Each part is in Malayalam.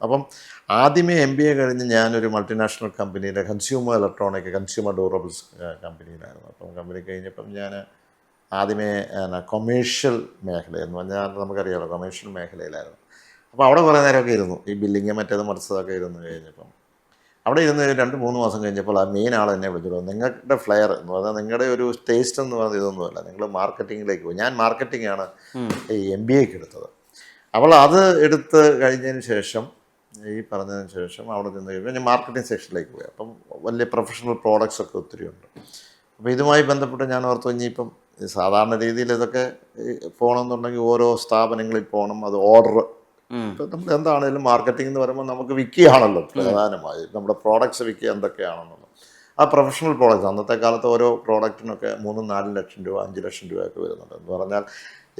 അപ്പം ആദ്യമേ MBA കഴിഞ്ഞ് ഞാനൊരു മൾട്ടിനാഷണൽ കമ്പനിയിലെ കൺസ്യൂമർ ഡ്യൂറബിൾസ് കമ്പനിയിലായിരുന്നു. അപ്പം കമ്പനി കഴിഞ്ഞപ്പം ഞാൻ ആദ്യമേ കൊമേഴ്ഷ്യൽ മേഖല എന്ന് പറഞ്ഞാൽ നമുക്കറിയാമല്ലോ, കൊമേഴ്ഷ്യൽ മേഖലയിലായിരുന്നു. അപ്പോൾ അവിടെ കുറേ നേരമൊക്കെ ഇരുന്നു, ഈ ബില്ലിങ് മറ്റേത് മറിച്ചതൊക്കെ ഇരുന്ന് കഴിഞ്ഞപ്പം അവിടെ ഇരുന്ന് 2-3 മാസം കഴിഞ്ഞപ്പോൾ ആ മെയിൻ ആൾ എന്നെ വിളിച്ചിട്ട്, നിങ്ങളുടെ ഫ്ലെയർ എന്ന് പറഞ്ഞാൽ നിങ്ങളുടെ ഒരു ടേസ്റ്റ് എന്ന് പറഞ്ഞാൽ ഇതൊന്നുമല്ല, നിങ്ങൾ മാർക്കറ്റിങ്ങിലേക്ക് പോയി. ഞാൻ മാർക്കറ്റിംഗാണ് ഈ MBAക്ക് എടുത്തത്. അവൾ അത് എടുത്ത് കഴിഞ്ഞതിന് ശേഷം, ഈ പറഞ്ഞതിന് ശേഷം അവിടെ നിന്ന് കഴിയുമ്പോൾ ഞാൻ മാർക്കറ്റിംഗ് സെക്ഷനിലേക്ക് പോയി. അപ്പം വലിയ പ്രൊഫഷണൽ പ്രോഡക്റ്റ്സ് ഒക്കെ ഒത്തിരി ഉണ്ട്. അപ്പോൾ ഇതുമായി ബന്ധപ്പെട്ട് ഞാൻ ഓർത്തു, ഇനിയിപ്പം സാധാരണ രീതിയിൽ ഇതൊക്കെ പോകണമെന്നുണ്ടെങ്കിൽ ഓരോ സ്ഥാപനങ്ങളിൽ പോകണം, അത് ഓർഡർ. ഇപ്പം നമ്മൾ എന്താണെങ്കിലും മാർക്കറ്റിംഗ് എന്ന് പറയുമ്പോൾ നമുക്ക് വിൽക്കുകയാണല്ലോ പ്രധാനമായി, നമ്മുടെ പ്രോഡക്റ്റ്സ് വിൽക്കുക എന്തൊക്കെയാണെന്നുള്ളത്. ആ പ്രൊഫഷണൽ പ്രോഡക്റ്റ്സ് അന്നത്തെ കാലത്ത് ഓരോ പ്രോഡക്റ്റിനൊക്കെ 3-4 ലക്ഷം രൂപ 5 ലക്ഷം രൂപയൊക്കെ വരുന്നുണ്ട്. എന്ന് പറഞ്ഞാൽ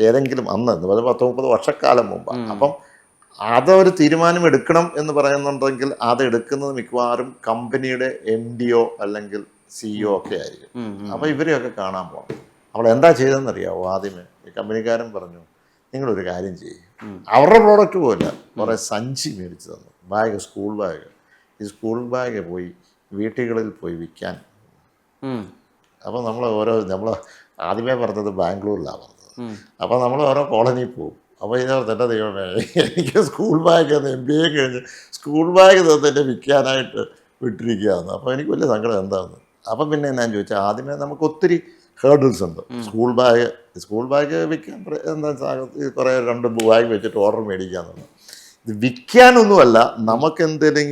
ഏതെങ്കിലും അന്ന് 10-30 വർഷക്കാലം മുമ്പാണ്. അപ്പം അതൊരു തീരുമാനം എടുക്കണം എന്ന് പറയുന്നുണ്ടെങ്കിൽ അത് എടുക്കുന്നത് മിക്കവാറും കമ്പനിയുടെ MDO അല്ലെങ്കിൽ CEO ഒക്കെ ആയിരിക്കും. അപ്പോൾ ഇവരെയൊക്കെ കാണാൻ പോകണം. അവൾ എന്താ ചെയ്തതെന്നറിയാമോ? ആദ്യമേ ഈ കമ്പനിക്കാരൻ പറഞ്ഞു, നിങ്ങളൊരു കാര്യം ചെയ്യും, അവരുടെ പ്രോഡക്റ്റ് പോയില്ല, കുറേ സഞ്ചി മേടിച്ച് തന്നു, ബാഗ്, സ്കൂൾ ബാഗ്. ഈ സ്കൂൾ ബാഗ് പോയി വീട്ടുകളിൽ പോയി വിൽക്കാൻ. അപ്പോൾ നമ്മൾ ആദ്യമേ പറഞ്ഞത് ബാംഗ്ലൂരിലാണ് പറഞ്ഞത്. അപ്പോൾ നമ്മൾ ഓരോ കോളനിയിൽ പോകും. അപ്പോൾ ഇതിനകത്ത് എൻ്റെ ദൈവമേ, എനിക്ക് സ്കൂൾ ബാഗ് തന്ന് MBA കഴിഞ്ഞ് സ്കൂൾ ബാഗ് തന്നെ എന്നെ വിൽക്കാനായിട്ട് വിട്ടിരിക്കുകയാണ്. അപ്പോൾ എനിക്ക് വലിയ സങ്കടം എന്താണെന്ന്. അപ്പം പിന്നെ ഞാൻ ചോദിച്ചാൽ, ആദ്യമേ നമുക്ക് ഒത്തിരി ഹേർഡിൽസ് ഉണ്ട്. സ്കൂൾ ബാഗ് വിൽക്കാൻ എന്താ കുറേ 2 ബാഗ് വെച്ചിട്ട് ഓർഡർ മേടിക്കുക എന്നുള്ളത്. ഇത് വിൽക്കാനൊന്നുമല്ല, നമുക്ക് എന്തെങ്കിലും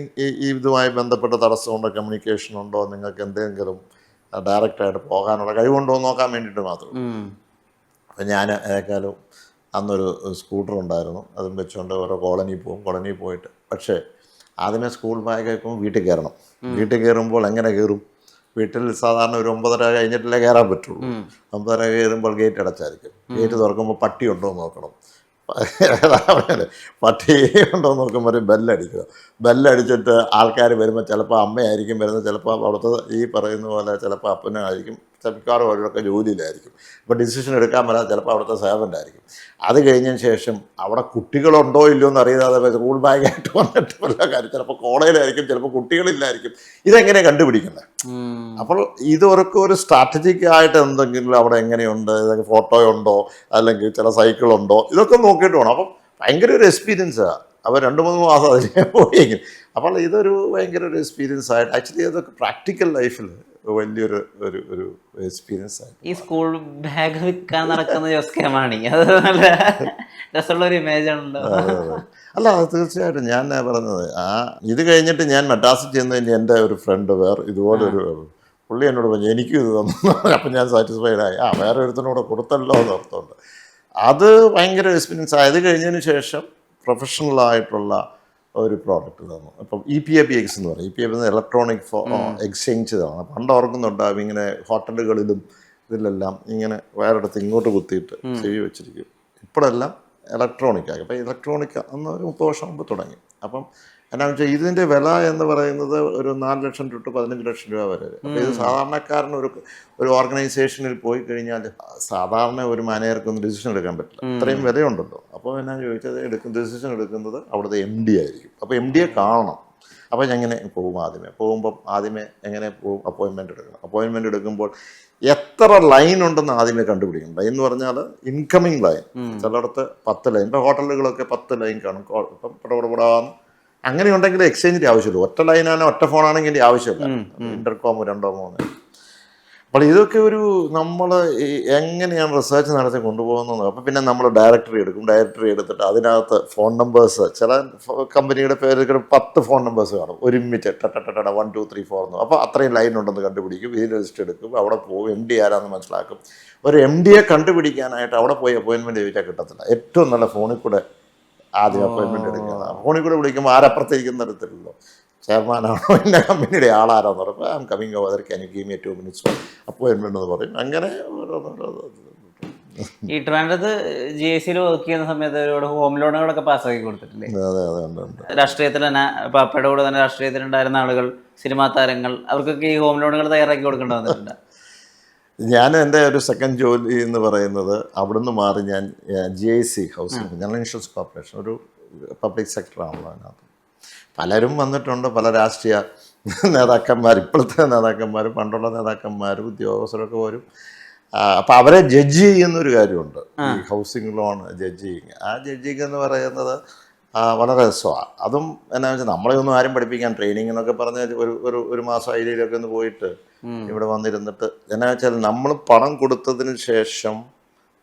ഇതുമായി ബന്ധപ്പെട്ട തടസ്സമുണ്ടോ, കമ്മ്യൂണിക്കേഷൻ ഉണ്ടോ, നിങ്ങൾക്ക് എന്തെങ്കിലും ഡയറക്റ്റായിട്ട് പോകാനുള്ള കഴിവുണ്ടോ എന്ന് നോക്കാൻ വേണ്ടിയിട്ട് മാത്രം. അപ്പം ഞാൻ ഏതായാലും അന്നൊരു സ്കൂട്ടർ ഉണ്ടായിരുന്നു, അതും വെച്ചുകൊണ്ട് ഓരോ കോളനിയിൽ പോകും. കോളനിയിൽ പോയിട്ട് പക്ഷേ ആദ്യമേ സ്കൂൾ ബാഗ് വെക്കുമ്പോൾ വീട്ടിൽ കയറണം. വീട്ടിൽ കയറുമ്പോൾ എങ്ങനെ കയറും? വീട്ടിൽ സാധാരണ ഒരു 9:30 കഴിഞ്ഞിട്ടല്ലേ കയറാൻ പറ്റുള്ളൂ. 9:30 കയറുമ്പോൾ ഗേറ്റ് അടച്ചായിരിക്കും. ഗേറ്റ് തുറക്കുമ്പോൾ പട്ടി ഉണ്ടോ എന്ന് നോക്കണം. പട്ടി ഉണ്ടോ എന്ന് നോക്കുമ്പോൾ ബെല്ലടിക്കുക. ബെല്ലടിച്ചിട്ട് ആൾക്കാർ വരുമ്പോൾ ചിലപ്പോൾ അമ്മയായിരിക്കും വരുന്നത്, ചിലപ്പോൾ അവിടുത്തെ ഈ പറയുന്ന പോലെ ചിലപ്പോൾ അപ്പനായിരിക്കും, മിക്കവാറും അവരൊക്കെ ജോലിയിലായിരിക്കും. ഇപ്പോൾ ഡിസിഷൻ എടുക്കാൻ പറ്റാതെ ചിലപ്പോൾ അവിടുത്തെ സേവൻ്റ് ആയിരിക്കും. അത് കഴിഞ്ഞതിന് ശേഷം അവിടെ കുട്ടികളുണ്ടോ ഇല്ലയോ എന്ന് അറിയാതെ സ്കൂൾ ബാഗായിട്ട് വന്നിട്ട് വല്ല കാര്യം, ചിലപ്പോൾ കോളേജിലായിരിക്കും, ചിലപ്പോൾ കുട്ടികളില്ലായിരിക്കും. ഇതെങ്ങനെ കണ്ടുപിടിക്കുന്നത്? അപ്പോൾ ഇതൊക്കെ ഒരു സ്ട്രാറ്റജിക് ആയിട്ട് എന്തെങ്കിലും അവിടെ എങ്ങനെയുണ്ട്, ഇതൊക്കെ ഫോട്ടോ ഉണ്ടോ അല്ലെങ്കിൽ ചില സൈക്കിളുണ്ടോ, ഇതൊക്കെ നോക്കിയിട്ട് വേണം. അപ്പം ഭയങ്കര ഒരു എക്സ്പീരിയൻസാണ്. അപ്പോൾ 2-3 മാസം അതിലേ പോയെങ്കിൽ. അപ്പോൾ ഇതൊരു ഭയങ്കര ഒരു എക്സ്പീരിയൻസ് ആയിട്ട്, ആക്ച്വലി അതൊക്കെ പ്രാക്ടിക്കൽ ലൈഫിൽ വലിയൊരു ഒരു എക്സ്പീരിയൻസ് ആയിട്ട്. ഈ സ്കൂൾ ബാഗ് വിൽക്കാൻ നടക്കുന്ന ജോസ്കേമാണി, അത് നല്ല രസമുള്ള ഒരു ഇമേജ് ആണല്ലോ. അല്ല, അത് തീർച്ചയായിട്ടും ഞാൻ പറഞ്ഞത്. ഇത് കഴിഞ്ഞിട്ട് ഞാൻ മദ്രാസിൽ ചെന്ന് എൻ്റെ ഒരു ഫ്രണ്ട് ഇതുപോലൊരു പുള്ളി എന്നോട് പറഞ്ഞു, എനിക്കും ഇത് തന്നു. അപ്പം ഞാൻ സാറ്റിസ്ഫൈഡായി. വേറെ ഒരുത്തിനോട് കൊടുത്തല്ലോ എന്ന് ഓർത്തുകൊണ്ട്. അത് ഭയങ്കര എക്സ്പീരിയൻസ് ആയത്. കഴിഞ്ഞതിന് ശേഷം പ്രൊഫഷണലായിട്ടുള്ള ഒരു പ്രോഡക്റ്റ് തന്നു. അപ്പം EPAPX എന്ന് പറയും. EPAP എന്ന് ഇലക്ട്രോണിക് എക്സ്ചേഞ്ച് ഇതാണ്. പണ്ട് ഓർക്കുന്നുണ്ടാവും, ഇങ്ങനെ ഹോട്ടലുകളിലും ഇതിലെല്ലാം ഇങ്ങനെ വേറെടുത്ത് ഇങ്ങോട്ട് കുത്തിയിട്ട് ചെവി വെച്ചിരിക്കും. ഇപ്പോഴെല്ലാം ഇലക്ട്രോണിക് ആയി. അപ്പം ഇലക്ട്രോണിക് അന്ന് ഒരു 30 വർഷം മുമ്പ് തുടങ്ങി. അപ്പം എന്നാന്ന് വെച്ചാൽ ഇതിൻ്റെ വില എന്ന് പറയുന്നത് ഒരു 4 ലക്ഷം തൊട്ട് 15 ലക്ഷം രൂപ വരെ. അപ്പോൾ ഇത് സാധാരണക്കാരന് ഒരു ഓർഗനൈസേഷനിൽ പോയി കഴിഞ്ഞാൽ സാധാരണ ഒരു മാനേജർക്കൊന്നും ഡിസിഷൻ എടുക്കാൻ പറ്റില്ല, അത്രയും വിലയുണ്ടല്ലോ. അപ്പോൾ എന്നാ ചോദിച്ചത്, ഡിസിഷൻ എടുക്കുന്നത് അവിടുത്തെ MD ആയിരിക്കും. അപ്പോൾ MDയെ കാണണം. അപ്പോൾ ഞാൻ എങ്ങനെ പോകും? ആദ്യമേ എങ്ങനെ പോകും? അപ്പോയിൻമെൻറ്റ് എടുക്കണം. അപ്പോയിൻമെൻറ്റ് എടുക്കുമ്പോൾ എത്ര ലൈൻ ഉണ്ടെന്ന് ആദ്യമേ കണ്ടുപിടിക്കണം. ലൈൻ എന്ന് പറഞ്ഞാൽ ഇൻകമിങ് ലൈൻ. ചിലയിടത്ത് 10 ലൈൻ. ഇപ്പോൾ ഹോട്ടലുകളൊക്കെ 10 ലൈൻ കാണും. ഇപ്പം പടപടാന്ന് അങ്ങനെ ഉണ്ടെങ്കിൽ എക്സ്ചേഞ്ചിൻ്റെ ആവശ്യമില്ല. ഒറ്റ ലൈനാണ്, ഒറ്റ ഫോണാണെങ്കിൽ ഇതിൻ്റെ ആവശ്യമില്ല. ഇൻ്റർകോം 2-3. അപ്പോൾ ഇതൊക്കെ നമ്മൾ എങ്ങനെയാണ് റിസർച്ച് നടത്തി കൊണ്ടുപോകുന്നത്. അപ്പോൾ പിന്നെ നമ്മൾ ഡയറക്ടറി എടുക്കും. ഡയറക്ടറി എടുത്തിട്ട് അതിനകത്ത് ഫോൺ നമ്പേഴ്സ്, ചില കമ്പനിയുടെ പേര് 10 ഫോൺ നമ്പേഴ്സ് കാണും ഒരുമിച്ച് 1 2 3 4 എന്ന്. അപ്പോൾ അത്രയും ലൈൻ ഉണ്ടെന്ന് കണ്ടുപിടിക്കും. ഇതിൽ ലിസ്റ്റ് എടുക്കും, അവിടെ പോകും, MD ആരാന്ന് മനസ്സിലാക്കും. ഒരു MDയെ കണ്ടുപിടിക്കാനായിട്ട് അവിടെ പോയി അപ്പോയിൻമെൻറ്റ് ചോദിച്ചാൽ കിട്ടത്തില്ല. ഏറ്റവും നല്ല ഫോണിൽ കൂടെ ആദ്യം അപ്പോയിൻമെൻറ്റ് എടുക്കുന്നത്. ഫോണിൽ കൂടെ വിളിക്കുമ്പോൾ ആരപ്പുറത്തിരിക്കുന്ന തരത്തിലല്ലോ, ചെയർമാനാണോ എൻ്റെ കമ്പനിയുടെ ആളാരാന്ന് പറയുമ്പോൾ I am coming over, can you give me 2 minutes appointment എന്ന് പറയും. അങ്ങനെ ഈ ട്രിവാൻഡ്രത്ത് GIC-യിൽ വർക്ക് ചെയ്യുന്ന സമയത്ത് ഒരുപാട് ഹോം ലോണുകളൊക്കെ പാസ്സാക്കി കൊടുത്തിട്ടില്ലേ? അതെ ഉണ്ട്. രാഷ്ട്രീയത്തിൽ തന്നെ, പാപ്പയുടെ കൂടെ തന്നെ രാഷ്ട്രീയത്തിലുണ്ടായിരുന്ന ആളുകൾ, സിനിമാ താരങ്ങൾ, അവർക്കൊക്കെ ഈ ഹോം ലോണുകൾ തയ്യാറാക്കി കൊടുക്കേണ്ടി വന്നിട്ടുണ്ട്. ഞാൻ എൻ്റെ ഒരു സെക്കൻഡ് ജോലി എന്ന് പറയുന്നത് അവിടുന്ന് മാറി ഞാൻ GIC housing general insurance corporation, ഒരു പബ്ലിക് സെക്ടറാണല്ലോ അതിനകത്ത്. പലരും വന്നിട്ടുണ്ട്, പല രാഷ്ട്രീയ നേതാക്കന്മാർ, ഇപ്പോഴത്തെ നേതാക്കന്മാർ, പണ്ടുള്ള നേതാക്കന്മാർ, ഉദ്യോഗസ്ഥരൊക്കെ വരും. അപ്പോൾ അവരെ ജഡ്ജ് ചെയ്യുന്നൊരു കാര്യമുണ്ട്, ഈ ഹൗസിംഗ് ലോൺ ജഡ്ജിങ്. ആ ജഡ്ജിങ് എന്ന് പറയുന്നത് വളരെ രസമാണ്. അതും എന്നാ വെച്ചാൽ നമ്മളെ ഒന്നും ആരും പഠിപ്പിക്കാൻ, ട്രെയിനിങ് എന്നൊക്കെ പറഞ്ഞ് ഒരു മാസം ഐഡിയയിലൊക്കെ ഒന്ന് പോയിട്ട് ഇവിടെ വന്നിരുന്നിട്ട്, എന്നാ വെച്ചാൽ നമ്മൾ പണം കൊടുത്തതിന് ശേഷം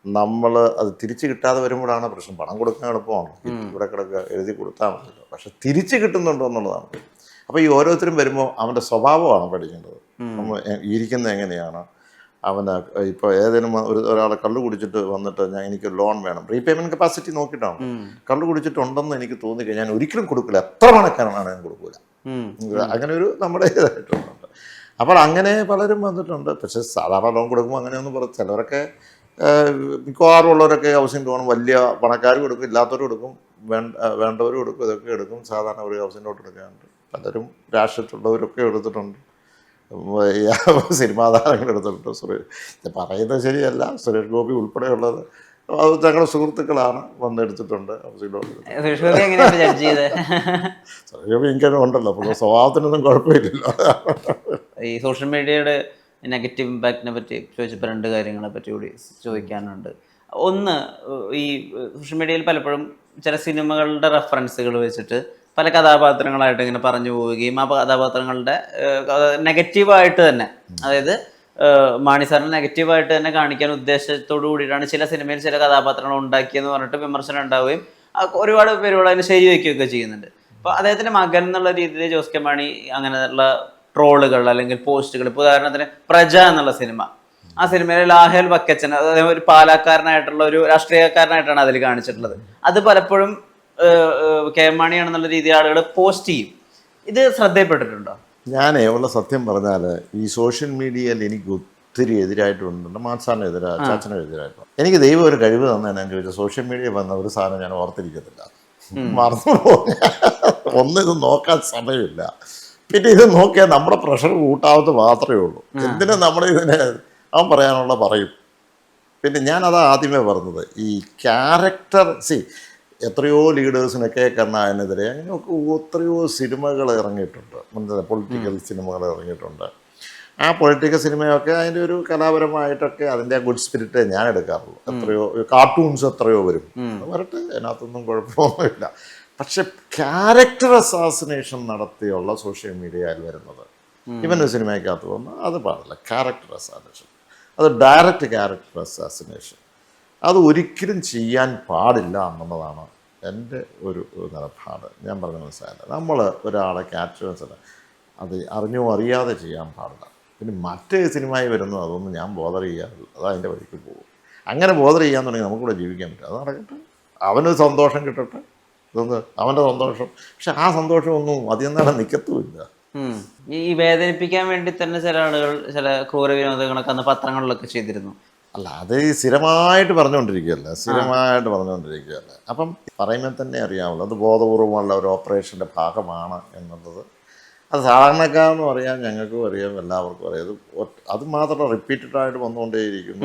നമ്മൾ അത് തിരിച്ച് കിട്ടാതെ വരുമ്പോഴാണ് പ്രശ്നം. പണം കൊടുക്കാൻ എളുപ്പമാണ്, ഇവിടെ കിടക്കുക എഴുതി കൊടുത്താൽ മതിയല്ലോ. പക്ഷെ തിരിച്ച് കിട്ടുന്നുണ്ടോ എന്നുള്ളതാണ്. അപ്പോൾ ഈ ഓരോരുത്തരും വരുമ്പോൾ അവൻ്റെ സ്വഭാവമാണ് പഠിക്കേണ്ടത്. നമ്മൾ ഇരിക്കുന്നത് എങ്ങനെയാണ്, അവന് ഇപ്പോൾ ഏതെങ്കിലും ഒരാളെ കള്ളു കുടിച്ചിട്ട് വന്നിട്ട് എനിക്ക് ലോൺ വേണം, റീപേയ്മെൻറ്റ് കപ്പാസിറ്റി നോക്കിയിട്ടാണ്. കള്ളു കുടിച്ചിട്ടുണ്ടെന്ന് എനിക്ക് തോന്നിക്കഴിഞ്ഞാൽ ഞാൻ ഒരിക്കലും കൊടുക്കില്ല, എത്ര പണക്കാരനാണ് ഞാൻ കൊടുക്കില്ല. അങ്ങനെ ഒരു നമ്മുടെ ഇതായിട്ടുണ്ട്. അപ്പോൾ അങ്ങനെ പലരും വന്നിട്ടുണ്ട്. പക്ഷെ സാധാരണ ലോൺ കൊടുക്കുമ്പോൾ അങ്ങനെയൊന്നും പറയും. ചിലരൊക്കെ മിക്കവാറും ഉള്ളവരൊക്കെ ഹൗസിംഗ് ലോൺ വലിയ പണക്കാർ കൊടുക്കും, ഇല്ലാത്തവർ കൊടുക്കും, വേണ്ടവർ കൊടുക്കും, ഇതൊക്കെ എടുക്കും. സാധാരണ ഒരു ഹൗസിംഗ് ലോൺ എടുക്കാറുണ്ട്. പലരും രാഷ്ട്രീയത്തിലുള്ളവരൊക്കെ എടുത്തിട്ടുണ്ട്, സിനിമാ താരങ്ങൾ എടുത്തിട്ടുണ്ട്. പറയുന്നത് ശരിയല്ല, സുരേഷ് ഗോപി ഉൾപ്പെടെയുള്ളത് അത് ഞങ്ങളുടെ സുഹൃത്തുക്കളാണ്, വന്നെടുത്തിട്ടുണ്ട് ഹൗസിംഗ് ലോൺ. സുരേഷ് ഗോപി എങ്ങനെയാണ് ജഡ്ജ് ചെയ്തത്? സുരേഷ് ഗോപി എനിക്കത് ഉണ്ടല്ലോ, അപ്പോൾ സ്വഭാവത്തിനൊന്നും കുഴപ്പമില്ലല്ലോ. ഈ സോഷ്യൽ മീഡിയയുടെ നെഗറ്റീവ് ഇമ്പാക്റ്റിനെ പറ്റി ചോദിച്ചപ്പോൾ രണ്ട് കാര്യങ്ങളെ പറ്റി കൂടി ചോദിക്കാനുണ്ട്. ഒന്ന്, ഈ സോഷ്യൽ മീഡിയയിൽ പലപ്പോഴും ചില സിനിമകളുടെ റെഫറൻസുകൾ വെച്ചിട്ട് പല കഥാപാത്രങ്ങളായിട്ട് ഇങ്ങനെ പറഞ്ഞു പോവുകയും ആ കഥാപാത്രങ്ങളുടെ നെഗറ്റീവായിട്ട് തന്നെ, അതായത് മാണി സാറിന് നെഗറ്റീവായിട്ട് തന്നെ കാണിക്കാൻ ഉദ്ദേശത്തോടു കൂടിയിട്ടാണ് ചില സിനിമയിൽ ചില കഥാപാത്രങ്ങൾ ഉണ്ടാക്കിയെന്ന് പറഞ്ഞിട്ട് വിമർശനം ഉണ്ടാവുകയും ഒരുപാട് പേരുകൾ അതിന് ശരി വയ്ക്കുകയൊക്കെ ചെയ്യുന്നുണ്ട്. അപ്പോൾ അദ്ദേഹത്തിൻ്റെ മകൻ എന്നുള്ള രീതിയിൽ ജോസ് കെ മാണി അങ്ങനെയുള്ള ട്രോളുകൾ അല്ലെങ്കിൽ പോസ്റ്റുകൾ, ഇപ്പോൾ ഉദാഹരണത്തിന് പ്രജ എന്നുള്ള സിനിമ, ആ സിനിമയിലെ ലാഹേൽ വക്കച്ചൻ, അതായത് ഒരു പാലക്കാരനായിട്ടുള്ള ഒരു രാഷ്ട്രീയക്കാരനായിട്ടാണ് അതിൽ കാണിച്ചിട്ടുള്ളത്. അത് പലപ്പോഴും കെ എം മാണിയാണെന്നുള്ള രീതിയിൽ ആളുകൾ പോസ്റ്റ് ചെയ്യും. ഇത് ശ്രദ്ധയിൽപ്പെട്ടിട്ടുണ്ടോ? ഞാനേ ഉള്ള സത്യം പറഞ്ഞാൽ ഈ സോഷ്യൽ മീഡിയയിൽ എനിക്ക് ഒത്തിരി എതിരായിട്ടുണ്ട്. മാസാറിന് ചാച്ചനെതിരായിട്ടുണ്ട്. എനിക്ക് ദൈവം ഒരു കഴിവ് തന്നെ ചോദിച്ചാൽ സോഷ്യൽ മീഡിയ വന്ന ഒരു സാധനം ഞാൻ ഓർത്തിരിക്കത്തില്ല, മറന്നു പോകും. ഒന്നിത് നോക്കാൻ സമയമില്ല. പിന്നെ ഇത് നോക്കിയാൽ നമ്മുടെ പ്രഷർ കൂട്ടാവുന്നത് മാത്രമേ ഉള്ളൂ. എന്തിനാ നമ്മൾ ഇതിനെ അവൻ പറയാനുള്ള പറയും. പിന്നെ ഞാനതാ ആദ്യമേ പറഞ്ഞത്, ഈ ക്യാരക്ടർ എത്രയോ ലീഡേഴ്സിനൊക്കെ കരുണാകരനെതിരെ അങ്ങനെയൊക്കെ എത്രയോ സിനിമകൾ ഇറങ്ങിയിട്ടുണ്ട്, പൊളിറ്റിക്കൽ സിനിമകൾ ഇറങ്ങിയിട്ടുണ്ട്. ആ പൊളിറ്റിക്കൽ സിനിമയൊക്കെ അതിൻ്റെ ഒരു കലാപരമായിട്ടൊക്കെ അതിൻ്റെ ഗുഡ് സ്പിരിറ്റ് ഞാൻ എടുക്കാറുള്ളൂ. എത്രയോ കാർട്ടൂൺസ് എത്രയോ വരും, വരട്ടെ, അതിനകത്തൊന്നും കുഴപ്പമൊന്നുമില്ല. പക്ഷെ ക്യാരക്ടർ അസാസിനേഷൻ നടത്തിയുള്ള സോഷ്യൽ മീഡിയയിൽ വരുന്നത്, ഇവൻ്റെ സിനിമയ്ക്കകത്ത് വന്ന് അത് പാടില്ല. ക്യാരക്ടർ അസാസിനേഷൻ, അത് ഡയറക്റ്റ് ക്യാരക്ടർ അസാസിനേഷൻ, അത് ഒരിക്കലും ചെയ്യാൻ പാടില്ല എന്നുള്ളതാണ് എൻ്റെ ഒരു നിലപാട്. ഞാൻ പറഞ്ഞ മനസ്സിലായില്ല. നമ്മൾ ഒരാളെ ക്യാരക്ടർ അത് അറിഞ്ഞോ അറിയാതെ ചെയ്യാൻ പാടില്ല. പിന്നെ മറ്റേ സിനിമയിൽ വരുന്നത് അതൊന്നും ഞാൻ ബോധർ ചെയ്യാറില്ല, അത് അതിൻ്റെ വഴിക്ക് പോകും. അങ്ങനെ ബോധർ ചെയ്യാൻ തുടങ്ങി നമുക്കിവിടെ ജീവിക്കാൻ പറ്റും. അത് നടക്കട്ടെ, അവന് സന്തോഷം കിട്ടട്ടെ, ഇതൊന്ന് അവൻ്റെ സന്തോഷം. പക്ഷെ ആ സന്തോഷമൊന്നും അധികം നേരം നിൽക്കത്തുമില്ല. ഈ വേദനിപ്പിക്കാൻ വേണ്ടി തന്നെ ചില ആളുകൾ ചില ക്രൂര വിനോദങ്ങളൊക്കെ അന്ന് പത്രങ്ങളിലൊക്കെ ചെയ്തിരുന്നു. അല്ല, അത് സ്ഥിരമായിട്ട് പറഞ്ഞുകൊണ്ടിരിക്കുകയല്ലേ, അപ്പം പറയുമ്പോൾ തന്നെ അറിയാമല്ലോ, അത് ബോധപൂർവമുള്ള ഒരു ഓപ്പറേഷൻ്റെ ഭാഗമാണ് എന്നുള്ളത്. അത് സാധാരണക്കാരെന്ന് പറയാൻ ഞങ്ങൾക്കും അറിയാം, എല്ലാവർക്കും അറിയാം. അത് മാത്രമല്ല, റിപ്പീറ്റഡായിട്ട് വന്നുകൊണ്ടേയിരിക്കുന്നു.